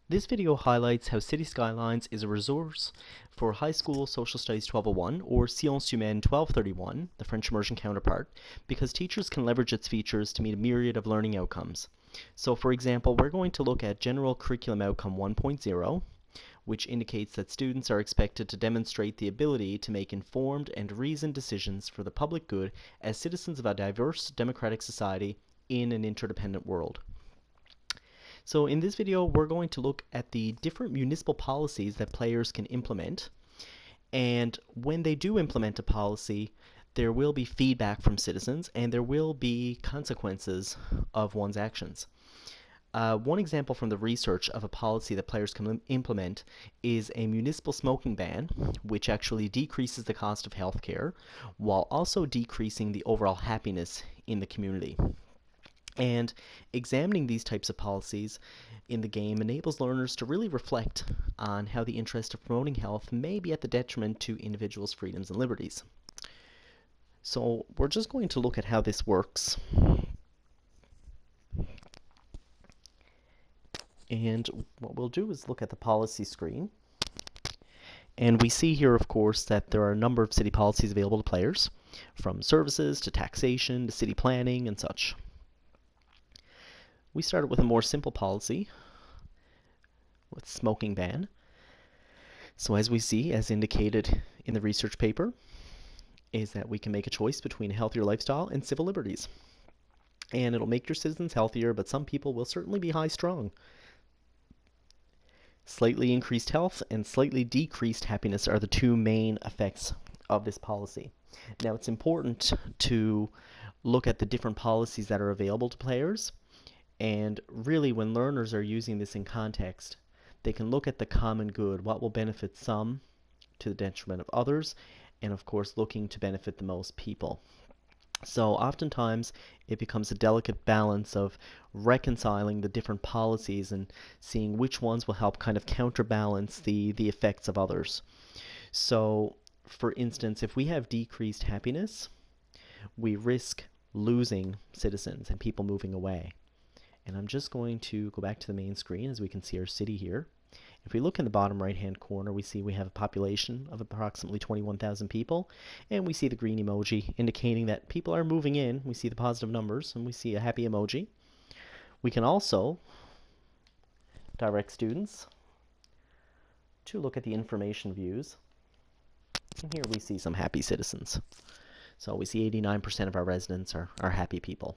This video highlights how City Skylines is a resource for High School Social Studies 1201 or Sciences Humaines 1231, the French immersion counterpart, because teachers can leverage its features to meet a myriad of learning outcomes. So for example, we're going to look at General Curriculum Outcome 1.0, which indicates that students are expected to demonstrate the ability to make informed and reasoned decisions for the public good as citizens of a diverse democratic society in an interdependent world. So in this video, we're going to look at the different municipal policies that players can implement. And when they do implement a policy, there will be feedback from citizens and there will be consequences of one's actions. One example from the research of a policy that players can implement is a municipal smoking ban, which actually decreases the cost of healthcare while also decreasing the overall happiness in the community. And examining these types of policies in the game enables learners to really reflect on how the interest of promoting health may be at the detriment to individuals' freedoms and liberties. So we're just going to look at how this works. And what we'll do is look at the policy screen. And we see here, of course, that there are a number of city policies available to players, from services to taxation to city planning and such. We started with a more simple policy with smoking ban. So as we see, as indicated in the research paper, is that we can make a choice between a healthier lifestyle and civil liberties. And it'll make your citizens healthier, but some people will certainly be high strung. Slightly increased health and slightly decreased happiness are the two main effects of this policy. Now it's important to look at the different policies that are available to players. And really, when learners are using this in context, they can look at the common good, what will benefit some to the detriment of others, and of course looking to benefit the most people. So oftentimes it becomes a delicate balance of reconciling the different policies and seeing which ones will help kind of counterbalance the effects of others. So for instance, if we have decreased happiness, we risk losing citizens and people moving away. And I'm just going to go back to the main screen as we can see our city here. If we look in the bottom right hand corner, we see we have a population of approximately 21,000 people, and we see the green emoji indicating that people are moving in. We see the positive numbers, and we see a happy emoji. We can also direct students to look at the information views, and here we see some happy citizens. So we see 89% of our residents are happy people.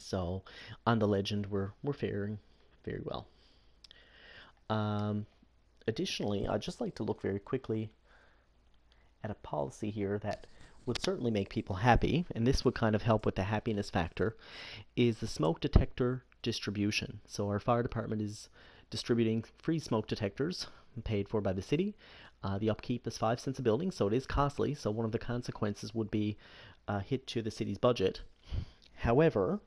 So on the legend, we're faring very well. Additionally, I'd just like to look very quickly at a policy here that would certainly make people happy, and this would kind of help with the happiness factor, is the smoke detector distribution. So our fire department is distributing free smoke detectors paid for by the city. The upkeep is 5 cents a building, so it is costly, so one of the consequences would be a hit to the city's budget. However,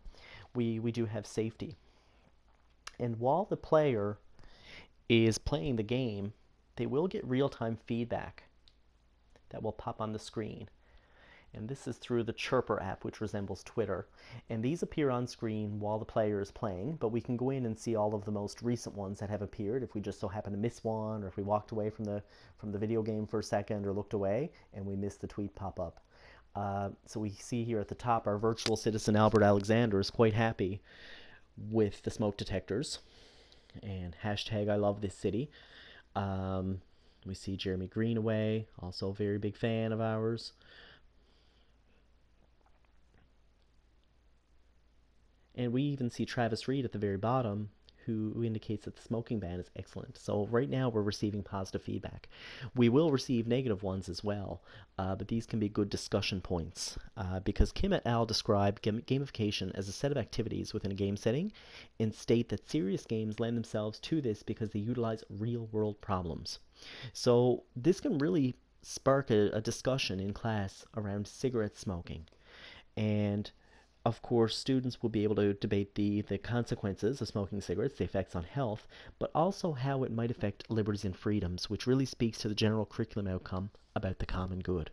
we do have safety. And while the player is playing the game, they will get real-time feedback that will pop on the screen. And this is through the Chirper app, which resembles Twitter. And these appear on screen while the player is playing, but we can go in and see all of the most recent ones that have appeared if we just so happen to miss one, or if we walked away from the video game for a second or looked away and we missed the tweet pop up. So we see here at the top our virtual citizen Albert Alexander is quite happy with the smoke detectors. And hashtag I love this city. We see Jeremy Greenaway, also a very big fan of ours. And we even see Travis Reed at the very bottom, who indicates that the smoking ban is excellent. So right now we're receiving positive feedback. We will receive negative ones as well, but these can be good discussion points because Kim et al. Described gamification as a set of activities within a game setting and state that serious games lend themselves to this because they utilize real-world problems. So this can really spark a discussion in class around cigarette smoking. And of course, students will be able to debate the consequences of smoking cigarettes, the effects on health, but also how it might affect liberties and freedoms, which really speaks to the general curriculum outcome about the common good.